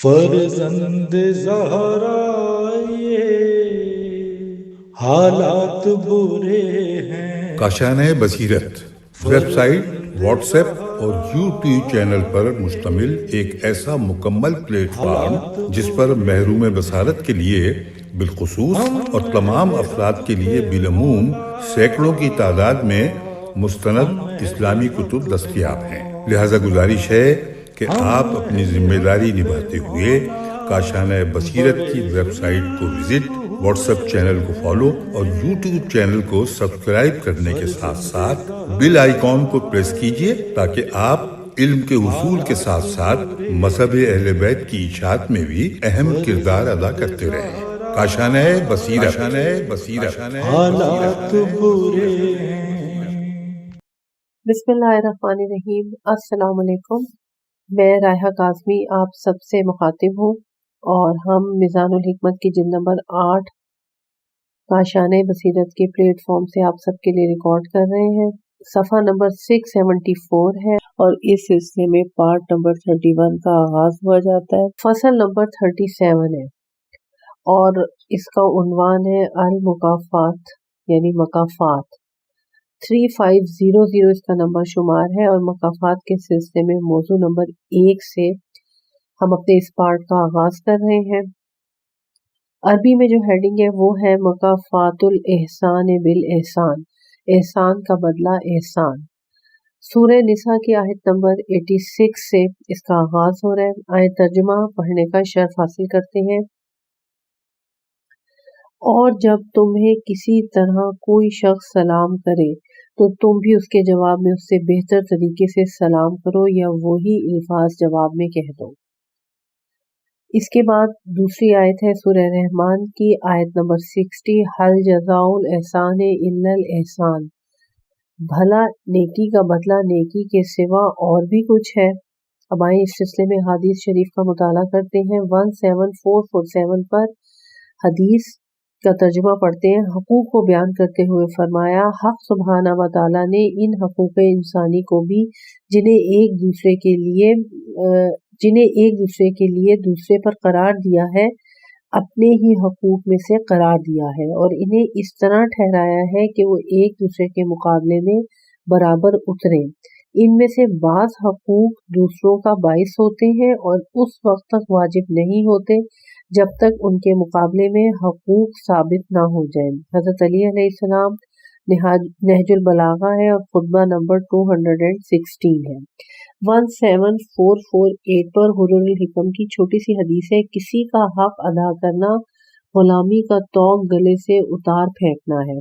فرزند زہرا یہ حالات برے ہیں۔ کاشانۂ بصیرت ویب سائٹ، واٹس ایپ اور یوٹیوب چینل پر مشتمل ایک ایسا مکمل پلیٹ فارم جس پر محروم بصارت کے لیے بالخصوص اور تمام افراد کے لیے بالعموم سینکڑوں کی تعداد میں مستند اسلامی کتب دستیاب ہیں۔ لہذا گزارش ہے کہ آپ اپنی ذمہ داری نبھاتے ہوئے کاشانۂ بصیرت کی ویب سائٹ کو وزٹ، واٹس ایپ چینل کو فالو اور یوٹیوب چینل کو سبسکرائب کرنے کے ساتھ ساتھ بیل آئیکن کو پریس کیجیے تاکہ آپ علم کے حصول کے ساتھ ساتھ مذہب اہل بیت کی اشاعت میں بھی اہم کردار ادا کرتے رہیں۔ کاشانۂ بصیرت۔ حالات برے ہیں۔ بسم اللہ الرحمن الرحیم۔ السلام علیکم، میں رائحہ قاسمی آپ سب سے مخاطب ہوں اور ہم میزان الحکمت کی جلد نمبر 8 کاشانۂ بصیرت کے پلیٹ فارم سے آپ سب کے لیے ریکارڈ کر رہے ہیں۔ صفحہ نمبر 674 ہے اور اس حصے میں پارٹ نمبر 31 کا آغاز ہوا جاتا ہے۔ فصل نمبر 37 ہے اور اس کا عنوان ہے المکافات یعنی مکافات۔ 3500 اس کا نمبر شمار ہے اور مکافات کے سلسلے میں موضوع نمبر 1 سے ہم اپنے اس پارٹ کا آغاز کر رہے ہیں۔ عربی میں جو ہیڈنگ ہے وہ ہے مکافات الاحسان بالاحسان، احسان کا بدلہ احسان۔ سورہ نساء کی آیت نمبر 86 سے اس کا آغاز ہو رہا ہے۔ آیت ترجمہ پڑھنے کا شرف حاصل کرتے ہیں۔ اور جب تمہیں کسی طرح کوئی شخص سلام کرے تو تم بھی اس کے جواب میں اس سے بہتر طریقے سے سلام کرو یا وہی الفاظ جواب میں کہہ دو۔ اس کے بعد دوسری آیت ہے سورہ رحمان کی آیت نمبر 60، هل جزاء الاحسان الا الاحسان، بھلا نیکی کا بدلہ نیکی کے سوا اور بھی کچھ ہے۔ اب آئیں اس سلسلے میں حدیث شریف کا مطالعہ کرتے ہیں۔ 17447 پر حدیث کا ترجمہ پڑھتے ہیں۔ حقوق کو بیان کرتے ہوئے فرمایا، حق سبحانہ و تعالیٰ نے ان حقوق انسانی کو بھی جنہیں ایک دوسرے کے لیے دوسرے پر قرار دیا ہے اپنے ہی حقوق میں سے قرار دیا ہے اور انہیں اس طرح ٹھہرایا ہے کہ وہ ایک دوسرے کے مقابلے میں برابر اتریں۔ ان میں سے بعض حقوق دوسروں کا باعث ہوتے ہیں اور اس وقت تک واجب نہیں ہوتے جب تک ان کے مقابلے میں حقوق ثابت نہ ہو جائیں۔ حضرت علی علیہ السلام نہج البلاغہ ہے اور خطبہ نمبر 216 ہے۔ 17448 پر حرر الحکم کی چھوٹی سی حدیث ہے، کسی کا حق ادا کرنا غلامی کا طوق گلے سے اتار پھینکنا ہے۔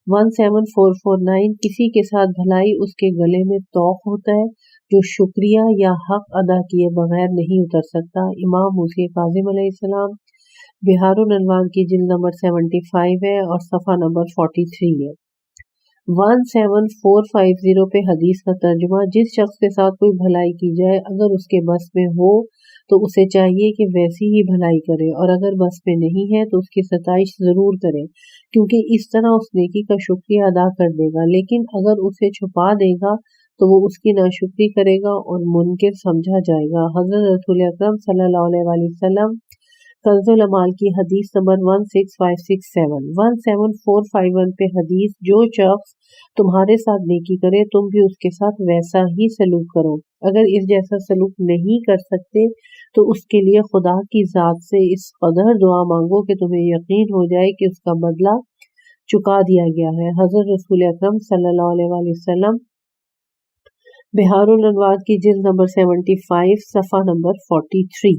17449 کسی کے ساتھ بھلائی اس کے گلے میں طوق ہوتا ہے جو شکریہ یا حق ادا کیے بغیر نہیں اتر سکتا۔ امام موسی کاظم علیہ السلام بہار الانوار کی جلد نمبر 75 ہے اور صفحہ نمبر 43 ہے۔ 17450 پہ حدیث کا ترجمہ، جس شخص کے ساتھ کوئی بھلائی کی جائے اگر اس کے بس میں ہو تو اسے چاہیے کہ ویسی ہی بھلائی کرے اور اگر بس میں نہیں ہے تو اس کی ستائش ضرور کرے کیونکہ اس طرح اس نیکی کا شکریہ ادا کر دے گا، لیکن اگر اسے چھپا دے گا تو وہ اس کی ناشکری کرے گا اور منکر سمجھا جائے گا۔ حضرت رسول اکرم صلی اللہ علیہ وآلہ وسلم کنز العمال کی حدیث نمبر 16567 17451 پہ حدیث، جو شخص تمہارے ساتھ نیکی کرے تم بھی اس کے ساتھ ویسا ہی سلوک کرو، اگر اس جیسا سلوک نہیں کر سکتے تو اس کے لیے خدا کی ذات سے اس قدر دعا مانگو کہ تمہیں یقین ہو جائے کہ اس کا بدلہ چکا دیا گیا ہے۔ حضرت رسول اکرم صلی اللہ علیہ وآلہ وسلم بہار الانوار کی جلد نمبر 75 صفحہ نمبر 43۔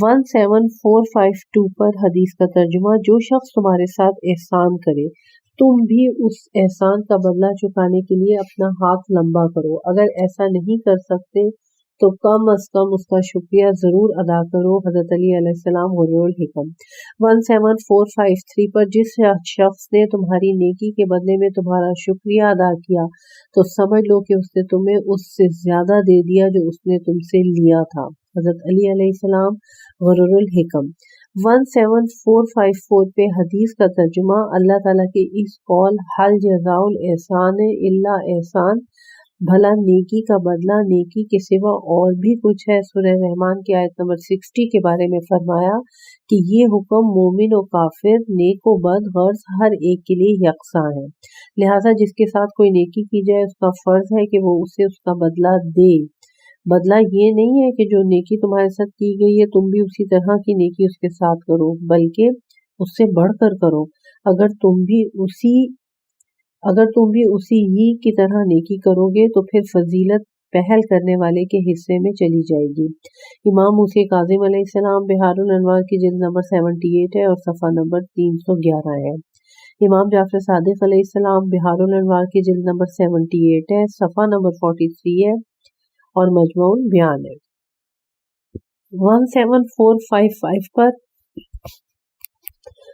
17452 پر حدیث کا ترجمہ، جو شخص تمہارے ساتھ احسان کرے تم بھی اس احسان کا بدلہ چکانے کے لیے اپنا ہاتھ لمبا کرو، اگر ایسا نہیں کر سکتے تو کم از کم اس کا شکریہ ضرور ادا کرو۔ حضرت علی علیہ السلام حرر الحکم۔ 17453 پر جس شخص نے تمہاری نیکی کے بدلے میں تمہارا شکریہ ادا کیا تو سمجھ لو کہ اس نے تمہیں اس سے زیادہ دے دیا جو اس نے تم سے لیا تھا۔ حضرت علی علیہ السلام غرر الحکم۔ 17454 پہ حدیث کا ترجمہ، اللہ تعالیٰ کے اس قول حل جزاء الاحسان الا احسان، بھلا نیکی کا بدلہ نیکی کے سوا اور بھی کچھ ہے۔ سورہ رحمان کی آیت نمبر 60 کے بارے میں فرمایا کہ یہ حکم مومن و کافر، نیک و بد، غرض ہر ایک کے لیے یکساں ہے، لہٰذا جس کے ساتھ کوئی نیکی کی جائے اس کا فرض ہے کہ وہ اسے اس کا بدلہ دے۔ بدلہ یہ نہیں ہے کہ جو نیکی تمہارے ساتھ کی گئی ہے تم بھی اسی طرح کی نیکی اس کے ساتھ کرو، بلکہ اس سے بڑھ کر کرو۔ اگر تم بھی اسی ہی کی طرح نیکی کرو گے تو پھر فضیلت پہل کرنے والے کے حصے میں چلی جائے گی۔ امام موسی کاظم علیہ السلام بحار الانوار کی جلد نمبر 78 ہے اور صفحہ نمبر 311 ہے۔ امام جعفر صادق علیہ السلام بحار الانوار کی جلد نمبر 78 ہے، صفحہ نمبر 43 ہے اور مجموع البیان ہے۔ 17455 پر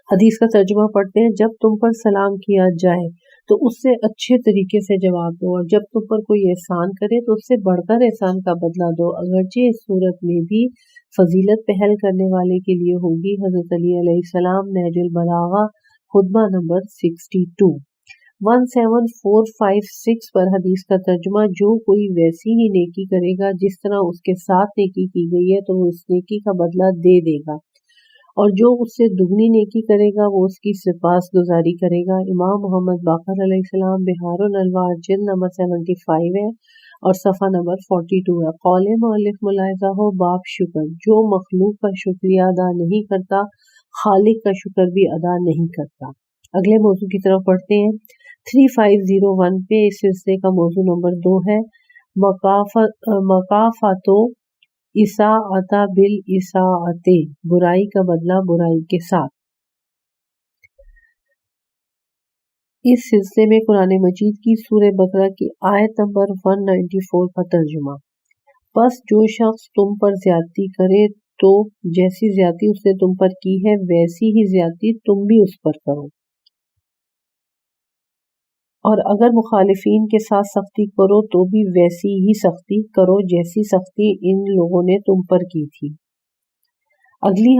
حدیث کا ترجمہ پڑھتے ہیں۔ جب تم پر سلام کیا جائے تو اس سے اچھے طریقے سے جواب دو، اور جب تم پر کوئی احسان کرے تو اس سے بڑھ کر احسان کا بدلہ دو، اگرچہ اس صورت میں بھی فضیلت پہل کرنے والے کے لیے ہوگی۔ حضرت علی علیہ السلام، نہج البلاغہ، خطبہ نمبر 62۔ 17456 پر حدیث کا ترجمہ، جو کوئی ویسی ہی نیکی کرے گا جس طرح اس کے ساتھ نیکی کی گئی ہے تو وہ اس نیکی کا بدلہ دے دے گا، اور جو اس سے دگنی نیکی کرے گا وہ اس کی سپاس گزاری کرے گا۔ امام محمد باقر علیہ السلام بحار الانوار جلد نمبر 75 ہے اور صفحہ نمبر 42 ہے۔ قول مؤلف ملاحظہ ہو، باب شکر، جو مخلوق کا شکریہ ادا نہیں کرتا خالق کا شکر بھی ادا نہیں کرتا۔ اگلے موضوع کی طرف پڑھتے ہیں۔ 3501 پہ اس سلسلے کا موضوع نمبر 2 ہے مکافات اساءۃ بالاساءۃ، برائی کا بدلہ برائی کے ساتھ۔ اس سلسلے میں قرآن مجید کی سورہ بقرہ کی آیت نمبر 194 کا ترجمہ۔ پس جو شخص تم پر زیادتی کرے تو جیسی زیادتی اس نے تم پر کی ہے ویسی ہی زیادتی تم بھی اس پر کرو، اور اگر مخالفین کے ساتھ سختی کرو تو بھی ویسی ہی سختی کرو جیسی سختی ان لوگوں نے تم پر کی تھی۔ اگلی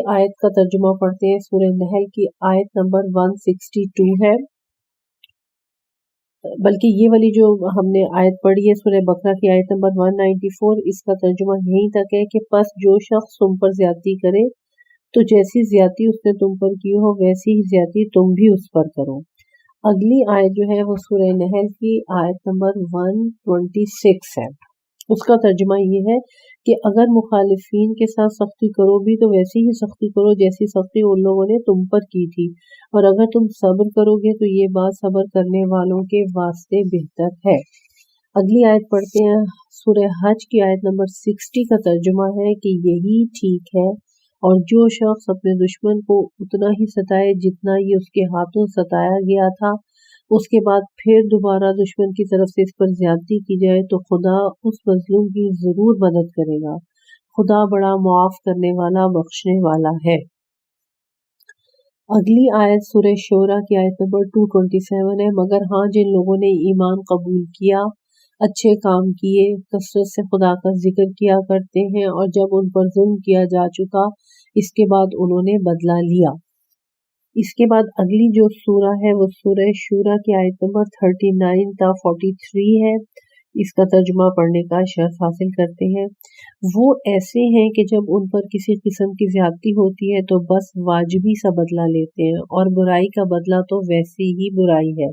آیت کا ترجمہ پڑھتے ہیں۔ سورہ نحل کی آیت نمبر 162 ہے، بلکہ یہ والی جو ہم نے آیت پڑھی ہے سورہ بقرہ کی آیت نمبر 194، اس کا ترجمہ یہیں تک ہے کہ پس جو شخص تم پر زیادتی کرے تو جیسی زیادتی اس نے تم پر کی ہو ویسی ہی زیادتی تم بھی اس پر کرو۔ اگلی آیت جو ہے وہ سورہ نحل کی آیت نمبر 126 ہے، اس کا ترجمہ یہ ہے کہ اگر مخالفین کے ساتھ سختی کرو بھی تو ویسی ہی سختی کرو جیسی سختی ان لوگوں نے تم پر کی تھی، اور اگر تم صبر کرو گے تو یہ بات صبر کرنے والوں کے واسطے بہتر ہے۔ اگلی آیت پڑھتے ہیں۔ سورہ حج کی آیت نمبر 60 کا ترجمہ ہے کہ یہی ٹھیک ہے، اور جو شخص اپنے دشمن کو اتنا ہی ستائے جتنا یہ اس کے ہاتھوں ستایا گیا تھا، اس کے بعد پھر دوبارہ دشمن کی طرف سے اس پر زیادتی کی جائے تو خدا اس مظلوم کی ضرور مدد کرے گا، خدا بڑا معاف کرنے والا بخشنے والا ہے۔ اگلی آیت سورہ شورى کی آیت نمبر 227 ہے۔ مگر ہاں جن لوگوں نے ایمان قبول کیا، اچھے کام کیے، کثرت سے خدا کا ذکر کیا کرتے ہیں، اور جب ان پر ظلم کیا جا چکا اس کے بعد انہوں نے بدلہ لیا۔ اس کے بعد اگلی جو سورہ ہے وہ سورہ شورى کی آیت نمبر 39 تا 43 ہے۔ اس کا ترجمہ پڑھنے کا شرف حاصل کرتے ہیں۔ وہ ایسے ہیں کہ جب ان پر کسی قسم کی زیادتی ہوتی ہے تو بس واجبی سا بدلہ لیتے ہیں، اور برائی کا بدلہ تو ویسی ہی برائی ہے۔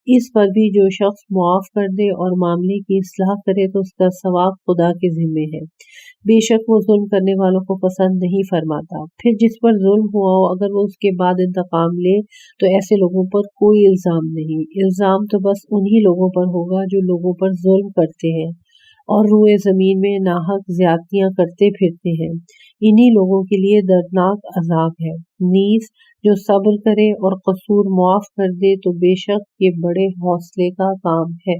اس پر بھی جو شخص معاف کر دے اور معاملے کی اصلاح کرے تو اس کا ثواب خدا کے ذمے ہے، بے شک وہ ظلم کرنے والوں کو پسند نہیں فرماتا۔ پھر جس پر ظلم ہوا ہو اگر وہ اس کے بعد انتقام لے تو ایسے لوگوں پر کوئی الزام نہیں، الزام تو بس انہی لوگوں پر ہوگا جو لوگوں پر ظلم کرتے ہیں اور روئے زمین میں ناحق زیادتیاں کرتے پھرتے ہیں، انہی لوگوں کے لیے دردناک عذاب ہے۔ نیز جو صبر کرے اور قصور معاف کر دے تو بے شک یہ بڑے حوصلے کا کام ہے۔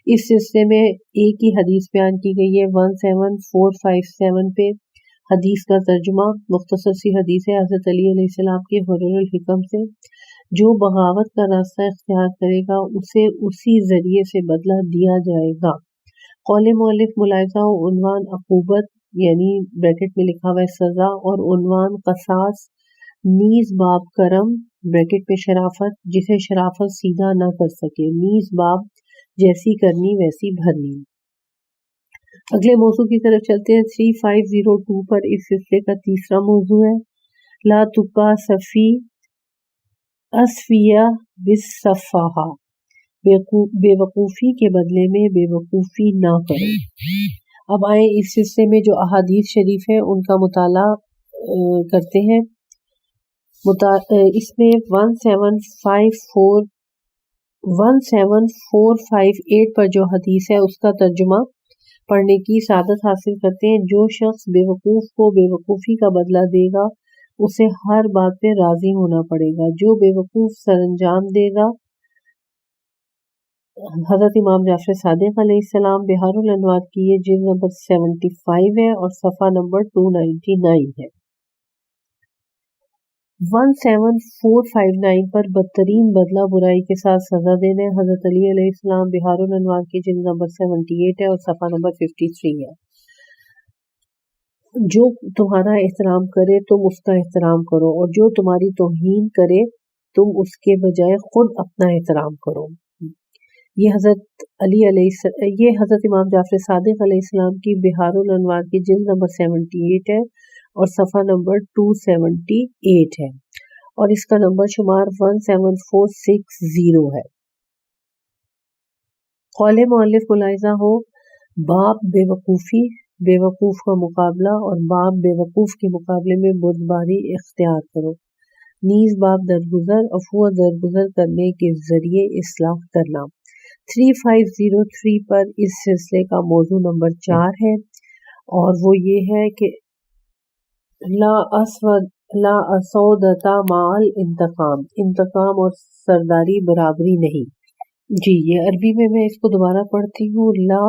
اس سلسلے میں ایک ہی حدیث بیان کی گئی ہے 17457 پہ۔ حدیث کا ترجمہ مختصر سی حدیث ہے حضرت علی علیہ السلام کے غرر الحکم سے، جو بغاوت کا راستہ اختیار کرے گا اسے اسی ذریعے سے بدلہ دیا جائے گا۔ قول مؤلف ملاحظہ و عنوان عقوبت یعنی بریکٹ میں لکھا ہوا ہے سزا، اور عنوان قصاص نیز باب کرم بریکٹ میں شرافت جسے شرافت سیدھا نہ کر سکے، نیز باب جیسی کرنی ویسی بھرنی۔ اگلے موضوع کی طرف چلتے ہیں۔ 3502 پر اس سلسلے کا تیسرا موضوع ہے لا تبقى صفی اسفیہ بالصفحہ، بے وقوفی کے بدلے میں بے وقوفی نہ کرو۔ اب آئیں اس سلسلے میں جو احادیث شریف ہیں ان کا مطالعہ کرتے ہیں۔ اس میں 17458 پر جو حدیث ہے اس کا ترجمہ پڑھنے کی سعادت حاصل کرتے ہیں۔ جو شخص بے وقوف کو بے وقوفی کا بدلہ دے گا اسے ہر بات پہ راضی ہونا پڑے گا۔ جو بے وقوف سر انجام دے گا، حضرت امام جعفر صادق علیہ السلام بہار الانوار کی یہ جلد نمبر 75 ہے اور صفحہ نمبر 299 ہے۔ 17459 پر بدترین بدلہ برائی کے ساتھ سزا دینا ہے۔ حضرت علی علیہ السلام بہار الانوار کی جلد نمبر 78 ہے اور صفحہ نمبر 53 ہے۔ جو تمہارا احترام کرے تم اس کا احترام کرو، اور جو تمہاری توہین کرے تم اس کے بجائے خود اپنا احترام کرو۔ یہ حضرت امام جعفر صادق علیہ السلام کی بہار الانوار کی جلد نمبر 78 ہے اور صفحہ نمبر 278 ہے، اور اس کا نمبر شمار 17460 ہے۔ قول مؤلف ملاحظہ ہو، باب بے وقوفی، بے وقوف کا مقابلہ، اور باب بے وقوف کے مقابلے میں بردباری اختیار کرو، نیز باب درگزر، عفو درگزر کرنے کے ذریعے اصلاح کرنا۔ 3503 پر اس سلسلے کا موضوع نمبر 4 ہے اور وہ یہ ہے کہ لا اسودتا مال انتقام، انتقام اور سرداری برابری نہیں۔ جی یہ عربی میں اس کو دوبارہ پڑھتی ہوں، لا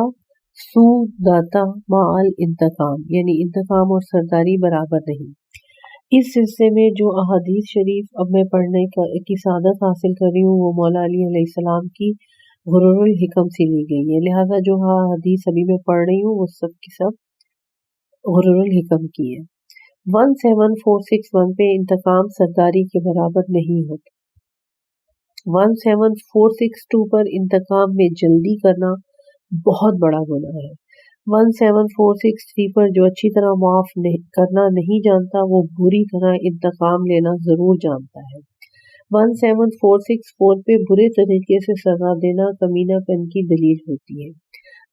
سودتا مال انتقام، یعنی انتقام اور سرداری برابر نہیں۔ اس سلسلے میں جو احادیث شریف اب میں پڑھنے کی سعادت حاصل کر رہی ہوں وہ مولا علی علیہ السلام کی غرور الحکم سے لی گئی ہے، لہٰذا جو حدیث ابھی میں پڑھ رہی ہوں وہ سب کی سب غرور الحکم کی ہے۔ 17461 پہ انتقام سرداری کے برابر نہیں ہوتا۔ 17462 پر انتقام میں جلدی کرنا بہت بڑا گناہ ہے۔ 17463 پر جو اچھی طرح معاف کرنا نہیں جانتا وہ بری طرح انتقام لینا ضرور جانتا ہے۔ 17464 پہ برے طریقے سے سزا دینا کمینہ پن کی دلیل ہوتی ہے۔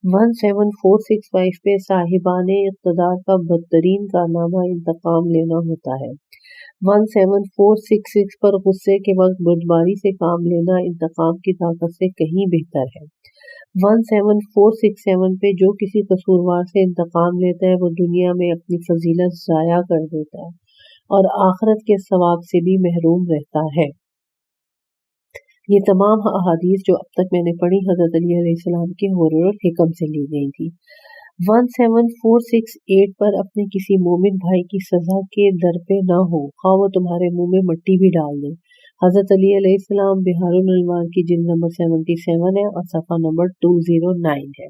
17465 پہ صاحبان اقتدار کا بدترین کارنامہ انتقام لینا ہوتا ہے۔ 17466 پر غصے کے وقت بردباری سے کام لینا انتقام کی طاقت سے کہیں بہتر ہے۔ 17467 پہ جو کسی قصوروار سے انتقام لیتا ہے وہ دنیا میں اپنی فضیلت ضائع کر دیتا ہے اور آخرت کے ثواب سے بھی محروم رہتا ہے۔ یہ تمام احادیث جو اب تک میں نے پڑھی حضرت علی علیہ السلام کے غرور الحکم سے لی گئی تھی۔ 17468 پر اپنے کسی مومن بھائی کی سزا کے در پہ نہ ہو، خواہ وہ تمہارے منہ میں مٹی بھی ڈال دے۔ حضرت علی علیہ السلام بہار الانوار کی جلد نمبر 77 ہے اور صفحہ نمبر 209 ہے۔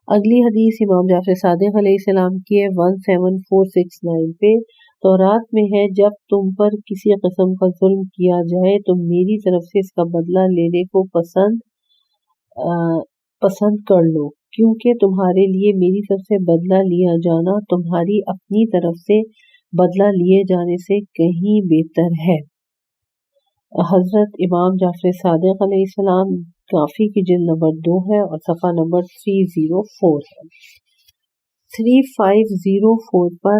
اگلی حدیث امام جعفر صادق علیہ السلام کی ہے 17469 پہ، تورات میں ہے جب تم پر کسی قسم کا ظلم کیا جائے تو میری طرف سے اس کا بدلہ لینے کو پسند کر لو، کیونکہ تمہارے لیے میری طرف سے بدلہ لیا جانا تمہاری اپنی طرف سے بدلہ لیے جانے سے کہیں بہتر ہے۔ حضرت امام جعفر صادق علیہ السلام کافی کی جلد نمبر 2 ہے اور صفحہ نمبر 304 ہے۔ 3504 پر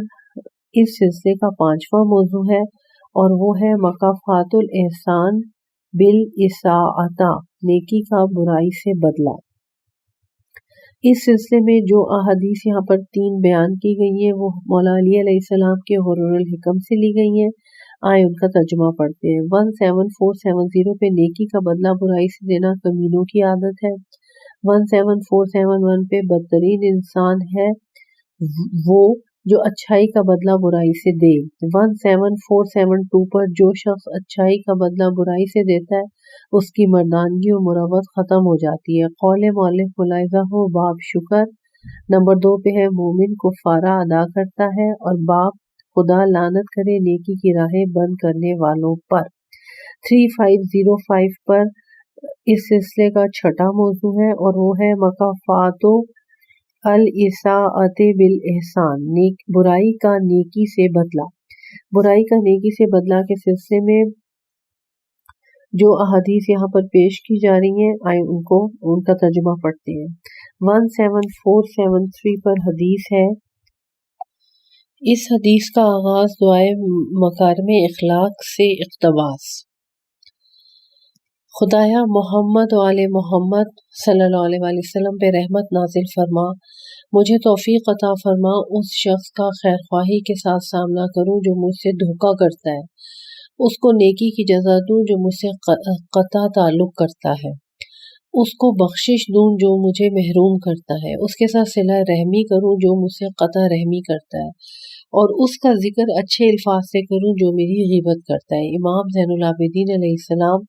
اس سلسلے کا 5واں موضوع ہے اور وہ ہے مکافات الاحسان بالاساءۃ، نیکی کا برائی سے بدلہ۔ اس سلسلے میں جو احادیث یہاں پر 3 بیان کی گئی ہیں وہ مولا علی علیہ السلام کے غرور الحکم سے لی گئی ہیں۔ آئے ان کا ترجمہ پڑھتے ہیں۔ 17470 پہ نیکی کا بدلہ برائی سے دینا کمینوں کی عادت ہے۔ 17471 پہ بدترین انسان ہے وہ جو اچھائی کا بدلہ برائی سے دے۔ 17472 پر جو شخص اچھائی کا بدلہ برائی سے دیتا ہے اس کی مردانگی و مروت ختم ہو جاتی ہے۔ قول مؤلف ملاحظہ ہو، باب شکر نمبر 2 پہ ہے مومن کفارہ ادا کرتا ہے، اور باب خدا لعنت کرے نیکی کی راہیں بند کرنے والوں پر۔ 3505 پر اس سلسلے کا چھٹا موضوع ہے اور وہ ہے مکافات الاساءۃ بالاحسان، برائی کا نیکی سے بدلہ۔ برائی کا نیکی سے بدلہ کے سلسلے میں جو احادیث یہاں پر پیش کی جا رہی ہیں، آئیں ان کا ترجمہ پڑھتے ہیں۔ 17473 پر حدیث ہے۔ اس حدیث کا آغاز دعائے مکارم اخلاق سے اقتباس۔ خدایا محمد و آل محمد صلی اللہ علیہ وآلہ وسلم پہ رحمت نازل فرما، مجھے توفیق عطا فرما اس شخص کا خیر خواہی کے ساتھ سامنا کروں جو مجھ سے دھوکہ کرتا ہے، اس کو نیکی کی جزا دوں جو مجھ سے قطع تعلق کرتا ہے، اس کو بخشش دوں جو مجھے محروم کرتا ہے، اس کے ساتھ صلہ رحمی کروں جو مجھ سے قطع رحمی کرتا ہے، اور اس کا ذکر اچھے الفاظ سے کروں جو میری غیبت کرتا ہے۔ امام زین العابدین علیہ السلام،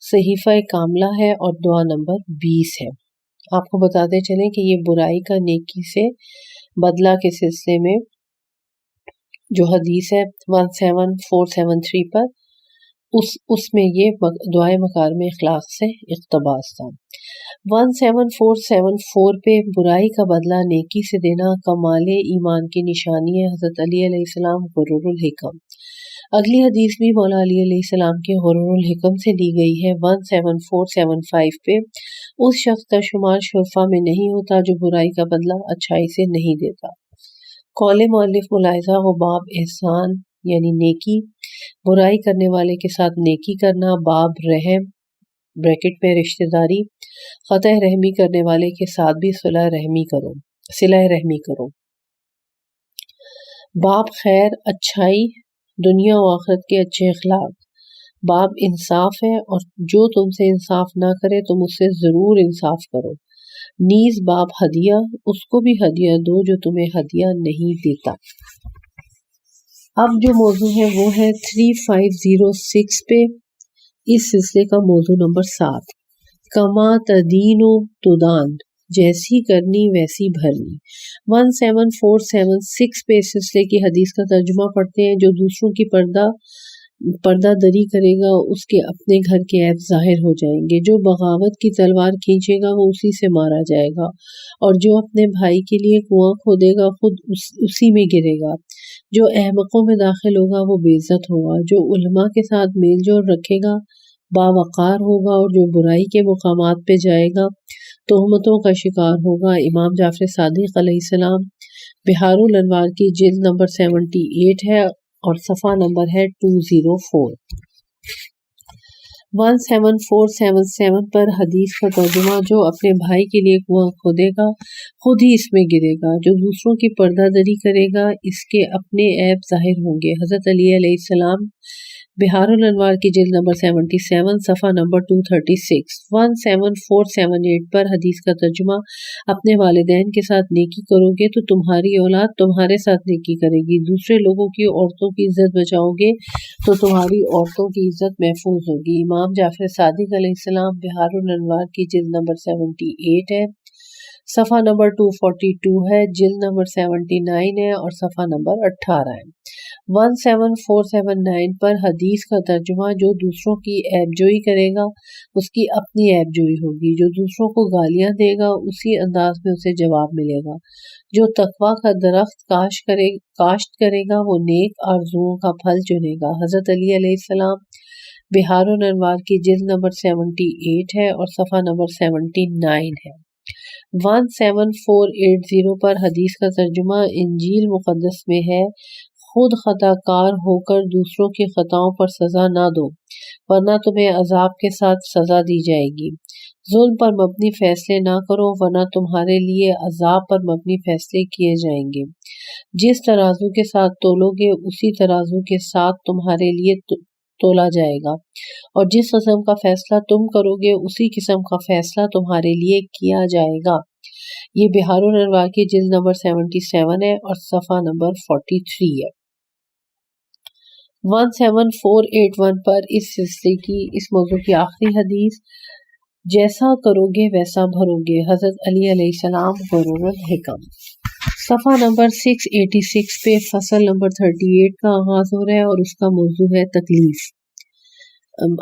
صحیفہ کاملہ ہے اور دعا نمبر 20 ہے۔ آپ کو بتاتے چلیں کہ یہ برائی کا نیکی سے بدلہ کے سلسلے میں جو حدیث ہے 17473 پر، اس میں یہ دعائے مکارم اخلاق سے اقتباس تھا۔ 17474 پہ برائی کا بدلہ نیکی سے دینا کمال ایمان کی نشانی ہے۔ حضرت علی علیہ السلام غرور الحکم۔ اگلی حدیث بھی مولا علی علیہ السلام کے غرور الحکم سے لی گئی ہے۔ 17475 پہ اس شخص کا شمار شرفا میں نہیں ہوتا جو برائی کا بدلہ اچھائی سے نہیں دیتا۔ قول مؤلف ملاحظہ و باب احسان یعنی نیکی، برائی کرنے والے کے ساتھ نیکی کرنا، باب رحم بریکٹ میں رشتہ داری، قطع رحمی کرنے والے کے ساتھ بھی صلہ رحمی کرو، باب خیر اچھائی دنیا و آخرت کے اچھے اخلاق، باب انصاف ہے اور جو تم سے انصاف نہ کرے تم اس سے ضرور انصاف کرو، نیز باب ہدیہ، اس کو بھی ہدیہ دو جو تمہیں ہدیہ نہیں دیتا۔ اب جو موضوع ہے وہ ہے 3506 پہ اس سلسلے کا موضوع نمبر 7، کما تدین تدان، جیسی کرنی ویسی بھرنی۔ 17476 پہ اس سلسلے کی حدیث کا ترجمہ پڑھتے ہیں۔ جو دوسروں کی پردہ دری کرے گا اس کے اپنے گھر کے عیب ظاہر ہو جائیں گے، جو بغاوت کی تلوار کھینچے گا وہ اسی سے مارا جائے گا، اور جو اپنے بھائی کے لیے کنواں کھودے گا خود اسی میں گرے گا، جو احمقوں میں داخل ہوگا وہ بے عزت ہوگا، جو علماء کے ساتھ میل جول رکھے گا باوقار ہوگا، اور جو برائی کے مقامات پہ جائے گا تہمتوں کا شکار ہوگا۔ امام جعفر صادق علیہ السلام، بہار الانوار کی جلد نمبر 78 ہے اور صفحہ نمبر ہے 204۔ 17477 پر حدیث کا ترجمہ، جو اپنے بھائی کے لیے کنواں کھودے گا خود ہی اس میں گرے گا، جو دوسروں کی پردہ دری کرے گا اس کے اپنے عیب ظاہر ہوں گے۔ حضرت علی علیہ السلام، بہار الانوار کی جلد نمبر 77 صفحہ نمبر 236۔ 17478 پر حدیث کا ترجمہ، اپنے والدین کے ساتھ نیکی کرو گے تو تمہاری اولاد تمہارے ساتھ نیکی کرے گی، دوسرے لوگوں کی عورتوں کی عزت بچاؤ گے تو تمہاری عورتوں کی عزت محفوظ ہوگی۔ امام جعفر صادق علیہ السلام، بہار الانوار کی جلد نمبر 78 ہے، صفحہ نمبر 242 ہے، جلد نمبر 79 ہے اور صفحہ نمبر 18 ہے۔ 17479 پر حدیث کا ترجمہ، جو دوسروں کی عیب جوئی کرے گا اس کی اپنی عیب جوئی ہوگی، جو دوسروں کو گالیاں دے گا اسی انداز میں اسے جواب ملے گا، جو تقویٰ کا درخت کاشت کرے گا وہ نیک آرزوؤں کا پھل چنے گا۔ حضرت علی علیہ السلام، بہار الانوار کی جلد نمبر 78 ہے اور صفحہ نمبر 79 ہے۔ 17480 پر حدیث کا ترجمہ، انجیل مقدس میں ہے، خود خطا کار ہو کر دوسروں کی خطاؤں پر سزا نہ دو ورنہ تمہیں عذاب کے ساتھ سزا دی جائے گی، ظلم پر مبنی فیصلے نہ کرو ورنہ تمہارے لیے عذاب پر مبنی فیصلے کیے جائیں گے، جس ترازو کے ساتھ تولو گے اسی ترازو کے ساتھ تمہارے لیے تولا جائے گا، اور جس قسم کا فیصلہ تم کرو گے اسی قسم کا فیصلہ تمہارے لیے کیا جائے گا۔ یہ بہار الانوار کی جلد نمبر 77 ہے اور صفحہ نمبر 43 ہے۔ 17481 پر اس سلسلے کی اس موضوع کی آخری حدیث، جیسا کرو گے ویسا بھرو گے، حضرت علی علیہ السلام، غرور الحکم۔ صفحہ نمبر 686 پہ فصل نمبر 38 کا آغاز ہو رہا ہے اور اس کا موضوع ہے تکلیف.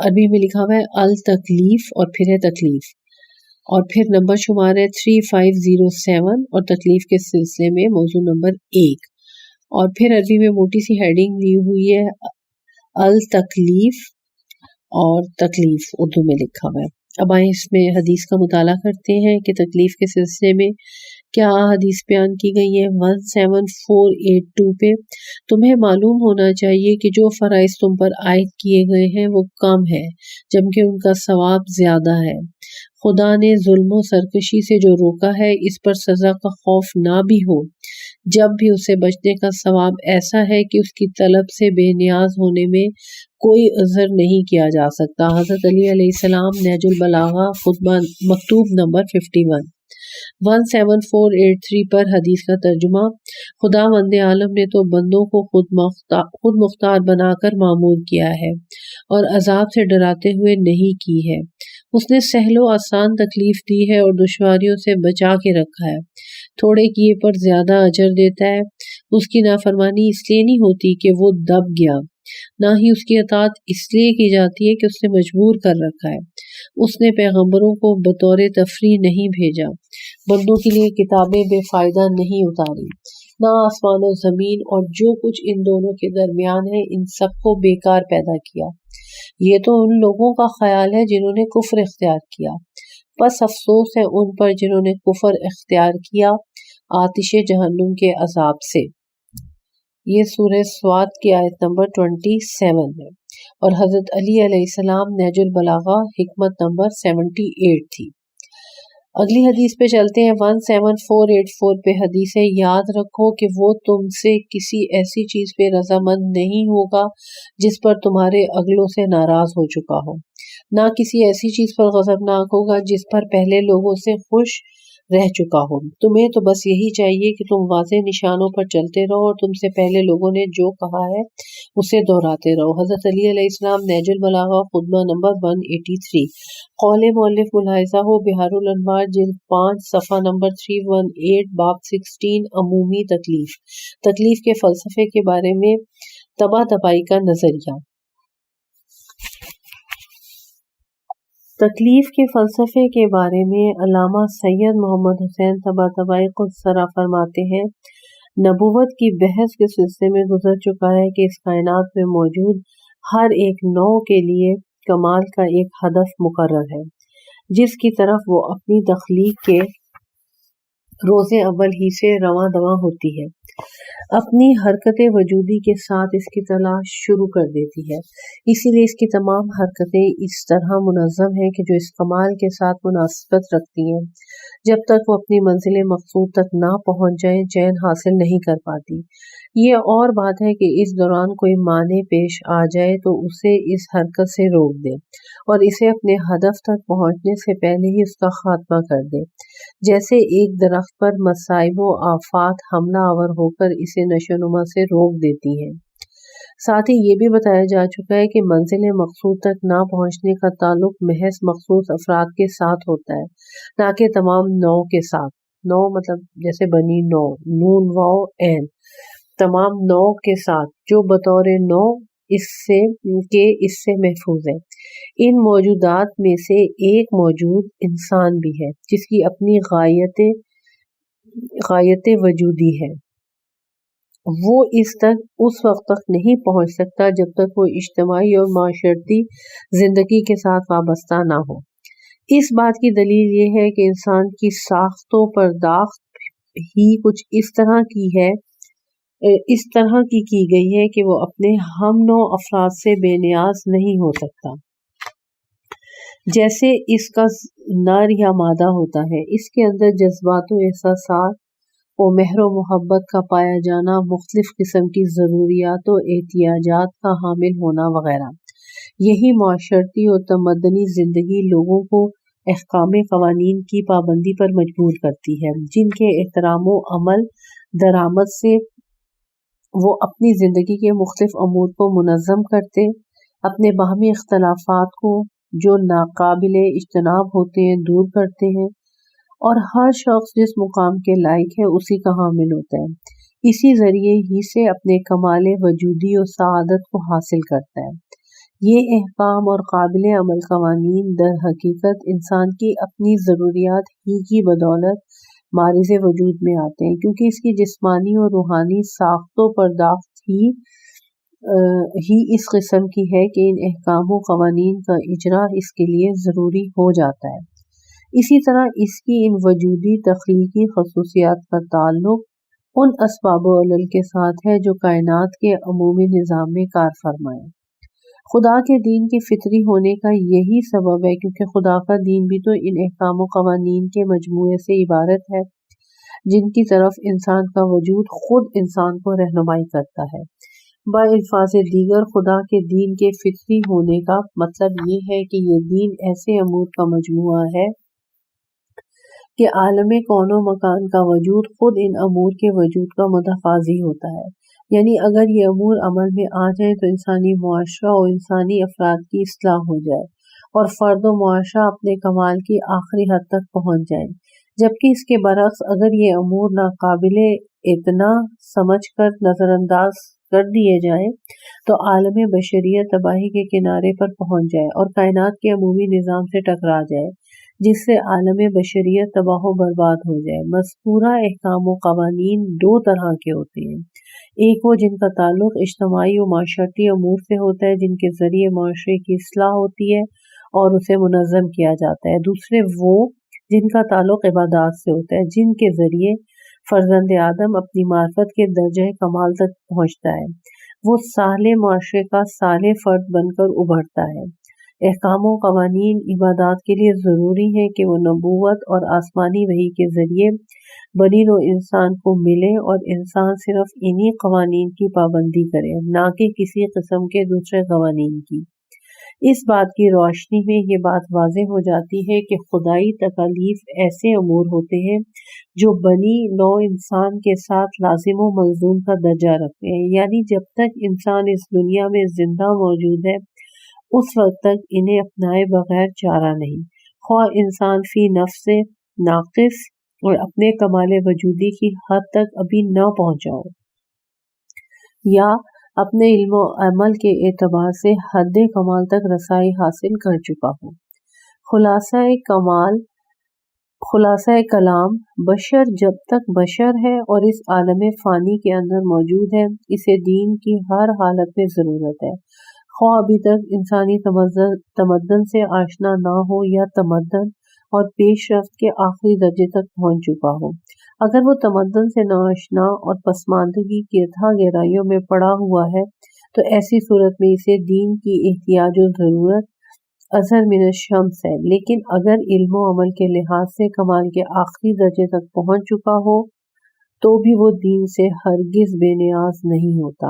عربی میں لکھا ہوا ہے التکلیف اور پھر ہے تکلیف، اور پھر نمبر شمار ہے 3507 اور تکلیف کے سلسلے میں موضوع نمبر 1، اور پھر عربی میں موٹی سی ہیڈنگ لی ہوئی ہے التکلیف اور تکلیف اردو میں لکھا ہوا ہے. اب آئیں اس میں حدیث کا مطالعہ کرتے ہیں کہ تکلیف کے سلسلے میں کیا حدیث بیان کی گئی ہے. 17482 پہ تمہیں معلوم ہونا چاہیے کہ جو فرائض تم پر عائد کیے گئے ہیں وہ کم ہے جبکہ ان کا ثواب زیادہ ہے. خدا نے ظلم و سرکشی سے جو روکا ہے اس پر سزا کا خوف نہ بھی ہو جب بھی اسے بچنے کا ثواب ایسا ہے کہ اس کی طلب سے بے نیاز ہونے میں کوئی عذر نہیں کیا جا سکتا. حضرت علی علیہ السلام نہج البلاغہ خطبہ مکتوب نمبر 51. 17483 پر حدیث کا ترجمہ. خدا وند عالم نے تو بندوں کو خود مختار بنا کر معمور کیا ہے اور عذاب سے ڈراتے ہوئے نہیں کی ہے. اس نے سہل و آسان تکلیف دی ہے اور دشواریوں سے بچا کے رکھا ہے. تھوڑے کیے پر زیادہ اجر دیتا ہے. اس کی نافرمانی اس لیے نہیں ہوتی کہ وہ دب گیا، نہ ہی اس کی اطاعت اس لیے کی جاتی ہے کہ اس نے مجبور کر رکھا ہے. اس نے پیغمبروں کو بطور تفریح نہیں بھیجا، بندوں کے لیے کتابیں بے فائدہ نہیں اتاری، نہ آسمان و زمین اور جو کچھ ان دونوں کے درمیان ہے ان سب کو بیکار پیدا کیا. یہ تو ان لوگوں کا خیال ہے جنہوں نے کفر اختیار کیا، بس افسوس ہے ان پر جنہوں نے کفر اختیار کیا آتش جہنم کے عذاب سے. یہ سورہ سواد کی آیت نمبر 27 ہے اور حضرت علی علیہ السلام نہج البلاغہ حکمت نمبر 78 تھی. اگلی حدیث پہ چلتے ہیں. 17484 پہ حدیث ہے یاد رکھو کہ وہ تم سے کسی ایسی چیز پہ رضامند نہیں ہوگا جس پر تمہارے اگلوں سے ناراض ہو چکا ہو، نہ کسی ایسی چیز پر غضبناک ہوگا جس پر پہلے لوگوں سے خوش رہ چکا ہو. تمہیں تو بس یہی چاہیے کہ تم واضح نشانوں پر چلتے رہو اور تم سے پہلے لوگوں نے جو کہا ہے اسے دہراتے رہو. حضرت علی علیہ السلام نہج البلاغہ خطبہ نمبر 183. قول مؤلف ملاحظہ ہو بحار الانوار جلد 5 صفحہ نمبر 318 باب 16 عمومی تکلیف. تکلیف کے فلسفے کے بارے میں طبع طبائی کا نظریہ. تکلیف کے فلسفے کے بارے میں علامہ سید محمد حسین طباطبائی قدس سرا فرماتے ہیں نبوت کی بحث کے سلسلے میں گزر چکا ہے کہ اس کائنات میں موجود ہر ایک نوع کے لیے کمال کا ایک ہدف مقرر ہے جس کی طرف وہ اپنی تخلیق کے روز اول ہی سے رواں دواں ہوتی ہے، اپنی حرکت وجودی کے ساتھ اس کی تلاش شروع کر دیتی ہے. اسی لیے اس کی تمام حرکتیں اس طرح منظم ہیں کہ جو اس کمال کے ساتھ مناسبت رکھتی ہیں. جب تک وہ اپنی منزل مقصود تک نہ پہنچ جائیں چین حاصل نہیں کر پاتی. یہ اور بات ہے کہ اس دوران کوئی معنی پیش آ جائے تو اسے اس حرکت سے روک دے اور اسے اپنے ہدف تک پہنچنے سے پہلے ہی اس کا خاتمہ کر دے، جیسے ایک درخت پر مصائب و آفات حملہ آور ہو کر اسے نشو و نما سے روک دیتی ہیں. ساتھ ہی یہ بھی بتایا جا چکا ہے کہ منزل مقصود تک نہ پہنچنے کا تعلق محض مخصوص افراد کے ساتھ ہوتا ہے نہ کہ تمام نو کے ساتھ. نو مطلب جیسے بنی نو، نون واو عین، تمام نو کے ساتھ جو بطور نو اس سے محفوظ ہے. ان موجودات میں سے ایک موجود انسان بھی ہے جس کی اپنی غایت وجودی ہے. وہ اس وقت تک نہیں پہنچ سکتا جب تک وہ اجتماعی اور معاشرتی زندگی کے ساتھ وابستہ نہ ہو. اس بات کی دلیل یہ ہے کہ انسان کی ساخت و پرداخت ہی کچھ اس طرح کی گئی ہے کہ وہ اپنے ہم نوع افراد سے بے نیاز نہیں ہو سکتا. جیسے اس کا نر یا مادہ ہوتا ہے، اس کے اندر جذبات و احساسات و مہر و محبت کا پایا جانا، مختلف قسم کی ضروریات و احتیاجات کا حامل ہونا وغیرہ. یہی معاشرتی اور تمدنی زندگی لوگوں کو احکام قوانین کی پابندی پر مجبور کرتی ہے، جن کے احترام و عمل درآمد سے وہ اپنی زندگی کے مختلف امور کو منظم کرتے، اپنے باہمی اختلافات کو جو ناقابل اجتناب ہوتے ہیں دور کرتے ہیں، اور ہر شخص جس مقام کے لائق ہے اسی کا حامل ہوتا ہے، اسی ذریعے ہی سے اپنے کمال وجودی اور سعادت کو حاصل کرتا ہے۔ یہ احکام اور قابل عمل قوانین در حقیقت انسان کی اپنی ضروریات ہی کی بدولت معرض وجود میں آتے ہیں، کیونکہ اس کی جسمانی اور روحانی ساخت و پرداخت ہی اس قسم کی ہے کہ ان احکام و قوانین کا اجرا اس کے لیے ضروری ہو جاتا ہے۔ اسی طرح اس کی ان وجودی تخلیقی خصوصیات کا تعلق ان اسباب و علل کے ساتھ ہے جو کائنات کے عمومی نظام میں کار فرمائے۔ خدا کے دین کے فطری ہونے کا یہی سبب ہے، کیونکہ خدا کا دین بھی تو ان احکام و قوانین کے مجموعے سے عبارت ہے جن کی طرف انسان کا وجود خود انسان کو رہنمائی کرتا ہے۔ بالفاظ دیگر خدا کے دین کے فطری ہونے کا مطلب یہ ہے کہ یہ دین ایسے امور کا مجموعہ ہے کہ عالم کون و مکان کا وجود خود ان امور کے وجود کا متقاضی ہوتا ہے۔ یعنی اگر یہ امور عمل میں آ جائیں تو انسانی معاشرہ اور انسانی افراد کی اصلاح ہو جائے اور فرد و معاشرہ اپنے کمال کی آخری حد تک پہنچ جائیں، جبکہ اس کے برعکس اگر یہ امور ناقابل اعتنا سمجھ کر نظر انداز کر دیے جائیں تو عالم بشریت تباہی کے کنارے پر پہنچ جائے اور کائنات کے عمومی نظام سے ٹکرا جائے، جس سے عالم بشریت تباہ و برباد ہو جائے۔ مذکورہ احکام و قوانین دو طرح کے ہوتے ہیں، ایک وہ جن کا تعلق اجتماعی و معاشرتی امور سے ہوتا ہے، جن کے ذریعے معاشرے کی اصلاح ہوتی ہے اور اسے منظم کیا جاتا ہے، دوسرے وہ جن کا تعلق عبادات سے ہوتا ہے، جن کے ذریعے فرزند آدم اپنی معرفت کے درجہ کمال تک پہنچتا ہے، وہ صالح معاشرے کا صالح فرد بن کر ابھرتا ہے۔ احکام و قوانین عبادات کے لیے ضروری ہے کہ وہ نبوت اور آسمانی وحی کے ذریعے بنی نوع انسان کو ملے اور انسان صرف انہی قوانین کی پابندی کرے، نہ کہ کسی قسم کے دوسرے قوانین کی۔ اس بات کی روشنی میں یہ بات واضح ہو جاتی ہے کہ خدائی تکالیف ایسے امور ہوتے ہیں جو بنی نوع انسان کے ساتھ لازم و ملزوم کا درجہ رکھتے ہیں، یعنی جب تک انسان اس دنیا میں زندہ موجود ہے اس وقت تک انہیں اپنائے بغیر چارہ نہیں، خواہ انسان فی نفس ناقص اور اپنے کمال وجودی کی حد تک ابھی نہ پہنچا ہو یا اپنے علم و عمل کے اعتبار سے حد کمال تک رسائی حاصل کر چکا ہو۔ خلاصہ کلام، بشر جب تک بشر ہے اور اس عالم فانی کے اندر موجود ہے، اسے دین کی ہر حالت میں ضرورت ہے، خواہ ابھی تک انسانی تمدن سے آشنا نہ ہو یا تمدن اور پیش رفت کے آخری درجے تک پہنچ چکا ہو۔ اگر وہ تمدن سے ناآشنا اور پسماندگی کی تہہ گہرائیوں میں پڑا ہوا ہے تو ایسی صورت میں اسے دین کی احتیاج و ضرورت اظہر من الشمس ہے، لیکن اگر علم و عمل کے لحاظ سے کمال کے آخری درجے تک پہنچ چکا ہو تو بھی وہ دین سے ہرگز بے نیاز نہیں ہوتا،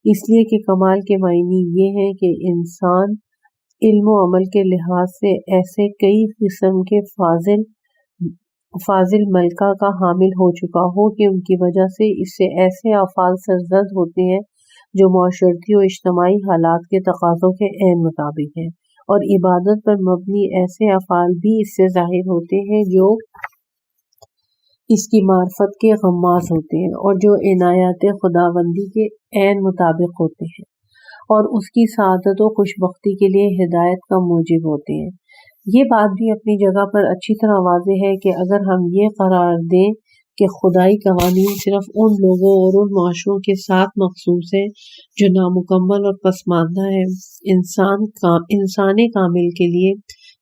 اس لیے کہ کمال کے معنی یہ ہے کہ انسان علم و عمل کے لحاظ سے ایسے کئی قسم کے فاضل ملکہ کا حامل ہو چکا ہو کہ ان کی وجہ سے اس سے ایسے افعال سرزد ہوتے ہیں جو معاشرتی و اجتماعی حالات کے تقاضوں کے عین مطابق ہیں، اور عبادت پر مبنی ایسے افعال بھی اس سے ظاہر ہوتے ہیں جو اس کی معرفت کے غماز ہوتے ہیں اور جو عنایات خداوندی کے عین مطابق ہوتے ہیں اور اس کی سعادت و خوشبختی کے لیے ہدایت کا موجب ہوتے ہیں۔ یہ بات بھی اپنی جگہ پر اچھی طرح واضح ہے کہ اگر ہم یہ قرار دیں کہ خدائی قوانین صرف ان لوگوں اور ان معاشروں کے ساتھ مخصوص ہیں جو نامکمل اور پسماندہ ہیں، انسان کامل کے لیے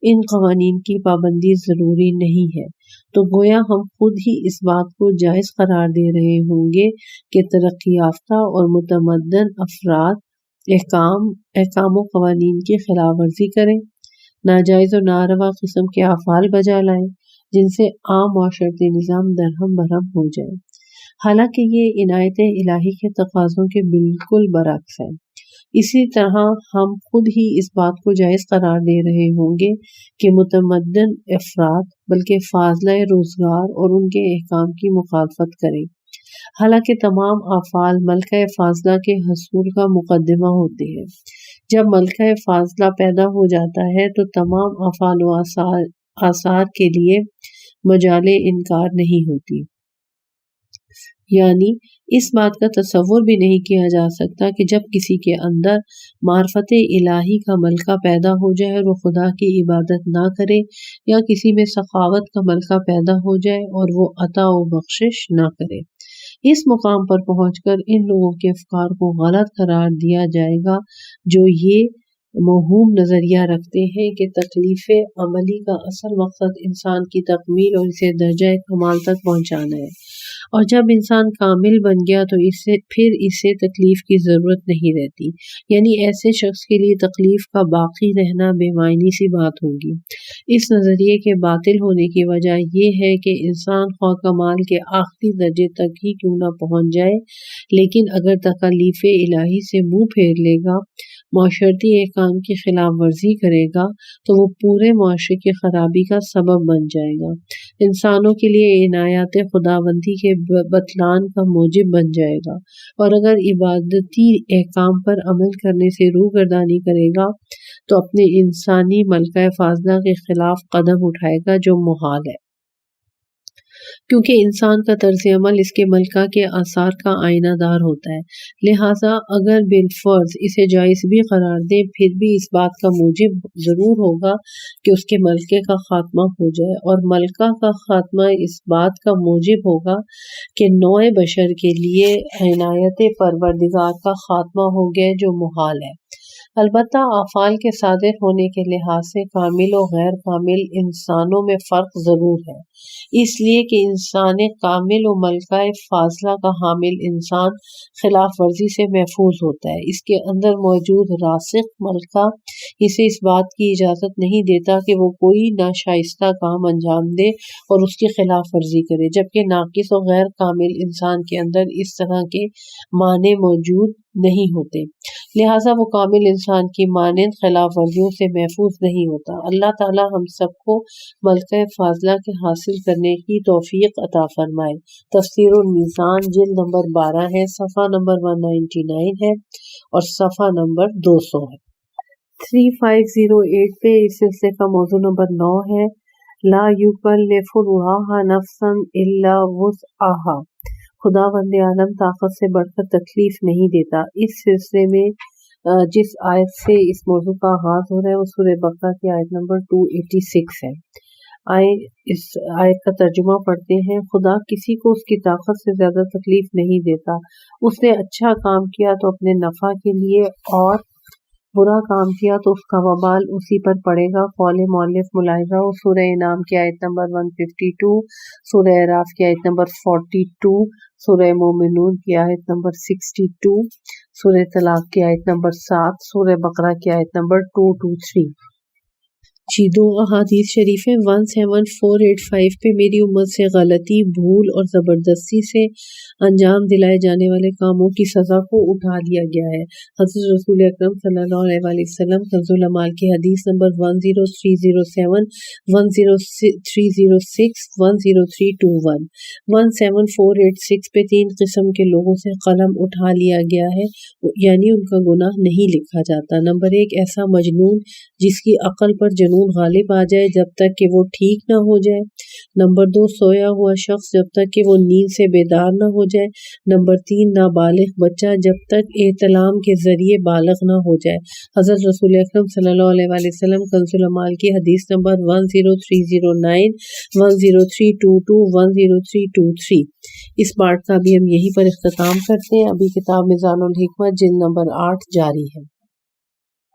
ان قوانین کی پابندی ضروری نہیں ہے، تو گویا ہم خود ہی اس بات کو جائز قرار دے رہے ہوں گے کہ ترقی یافتہ اور متمدن افراد احکام و قوانین کی خلاف ورزی کریں، ناجائز و ناروا قسم کے افعال بجا لائیں جن سے عام معاشرتی نظام درہم برہم ہو جائے، حالانکہ یہ عنایت الہی کے تقاضوں کے بالکل برعکس ہے۔ اسی طرح ہم خود ہی اس بات کو جائز قرار دے رہے ہوں گے کہ متمدن افراد بلکہ فاضلہ روزگار اور ان کے احکام کی مخالفت کریں، حالانکہ تمام افعال ملکہ فاضلہ کے حصول کا مقدمہ ہوتے ہیں۔ جب ملکہ فاضلہ پیدا ہو جاتا ہے تو تمام افعال و آثار کے لیے مجال انکار نہیں ہوتی۔ یعنی اس بات کا تصور بھی نہیں کیا جا سکتا کہ جب کسی کے اندر معرفت الہی کا ملکہ پیدا ہو جائے اور وہ خدا کی عبادت نہ کرے، یا کسی میں سخاوت کا ملکہ پیدا ہو جائے اور وہ عطا و بخشش نہ کرے، اس مقام پر پہنچ کر ان لوگوں کے افکار کو غلط قرار دیا جائے گا جو یہ موہوم نظریہ رکھتے ہیں کہ تکلیف عملی کا اصل مقصد انسان کی تکمیل اور اسے درجہ کمال تک پہنچانا ہے، اور جب انسان کامل بن گیا تو پھر اسے تکلیف کی ضرورت نہیں رہتی۔ یعنی ایسے شخص کے لیے تکلیف کا باقی رہنا بے معنی سی بات ہوگی۔ اس نظریے کے باطل ہونے کی وجہ یہ ہے کہ انسان خواہ کمال کے آخری درجے تک ہی کیوں نہ پہنچ جائے، لیکن اگر تکالیف الہی سے منہ پھیر لے گا، معاشرتی احکام کی خلاف ورزی کرے گا، تو وہ پورے معاشرے کی خرابی کا سبب بن جائے گا، انسانوں کے لیے عنایات خداوندی کے بطلان کا موجب بن جائے گا، اور اگر عبادتی احکام پر عمل کرنے سے روگردانی کرے گا تو اپنے انسانی ملکہ فاضلہ کے خلاف قدم اٹھائے گا، جو محال ہے، کیونکہ انسان کا طرز عمل اس کے ملکہ کے آثار کا آئینہ دار ہوتا ہے۔ لہٰذا اگر بالفرض اسے جائز بھی قرار دیں، پھر بھی اس بات کا موجب ضرور ہوگا کہ اس کے ملکے کا خاتمہ ہو جائے، اور ملکہ کا خاتمہ اس بات کا موجب ہوگا کہ نوع بشر کے لیے عنایت پروردگار کا خاتمہ ہو گیا، جو محال ہے۔ البتہ افعال کے صادر ہونے کے لحاظ سے کامل و غیر کامل انسانوں میں فرق ضرور ہے، اس لیے کہ انسان کامل و ملکہ فاضلہ کا حامل انسان خلاف ورزی سے محفوظ ہوتا ہے۔ اس کے اندر موجود راسخ ملکہ اسے اس بات کی اجازت نہیں دیتا کہ وہ کوئی ناشائستہ کام انجام دے اور اس کی خلاف ورزی کرے، جبکہ ناقص و غیر کامل انسان کے اندر اس طرح کے معنی موجود نہیں ہوتے، لہٰذا وہ کامل انسان کی مانند خلاف ورزیوں سے محفوظ نہیں ہوتا۔ اللہ تعالی ہم سب کو ملکہ فاضلہ کے حاصل کرنے کی توفیق عطا فرمائے۔ تفسیر المیزان جلد نمبر 12 ہے، صفحہ نمبر 199 ہے اور صفحہ نمبر 200 ہے۔ 3508 پہ اس سلسلے کا موضوع نمبر 9 ہے، لا یکلف اللہ نفسا الا وسعہا، خداوند عالم طاقت سے بڑھ کر تکلیف نہیں دیتا۔ اس سلسلے میں جس آیت سے اس موضوع کا آغاز ہو رہا ہے وہ سورہ بقرہ کی آیت نمبر 286 ہے۔ اس آیت کا ترجمہ پڑھتے ہیں۔ خدا کسی کو اس کی طاقت سے زیادہ تکلیف نہیں دیتا، اس نے اچھا کام کیا تو اپنے نفع کے لیے، اور برا کام کیا تو اس کا وبال اسی پر پڑے گا۔ قول مؤلف ملاحظہ ہو، سورہ انعام کی آیت نمبر 152، سورہ اعراف کی آیت نمبر 42، سورہ مومنون کی آیت نمبر 62، سورہ طلاق کی آیت نمبر 7، سورہ بقرہ کی آیت نمبر 223۔ جی، دو احادیث شریف ہیں۔ 17485 پہ میری امت سے غلطی، بھول اور زبردستی سے انجام دلائے جانے والے کاموں کی سزا کو اٹھا لیا گیا ہے۔ حضرت رسول اکرم صلی اللہ علیہ وسلم کنز العمال کی حدیث نمبر 10307، 10306، 10321، 17486 پہ 3 قسم کے لوگوں سے قلم اٹھا لیا گیا ہے، یعنی ان کا گناہ نہیں لکھا جاتا۔ نمبر 1، ایسا مجنون جس کی عقل پر جنون غالب آ جائے جب تک کہ وہ ٹھیک نہ ہو جائے۔ نمبر 2، سویا ہوا شخص جب تک کہ وہ نیند سے بیدار نہ ہو جائے۔ نمبر 3، نابالغ بچہ جب تک احتلام کے ذریعے بالغ نہ ہو جائے۔ حضرت رسول اکرم صلی اللہ علیہ وسلم کنز العمال کی حدیث نمبر 10309، 10322، 10323۔ اس پارٹ کا بھی ہم یہیں پر اختتام کرتے ہیں۔ ابھی کتاب میزان الحکمت جلد نمبر 8 جاری ہے۔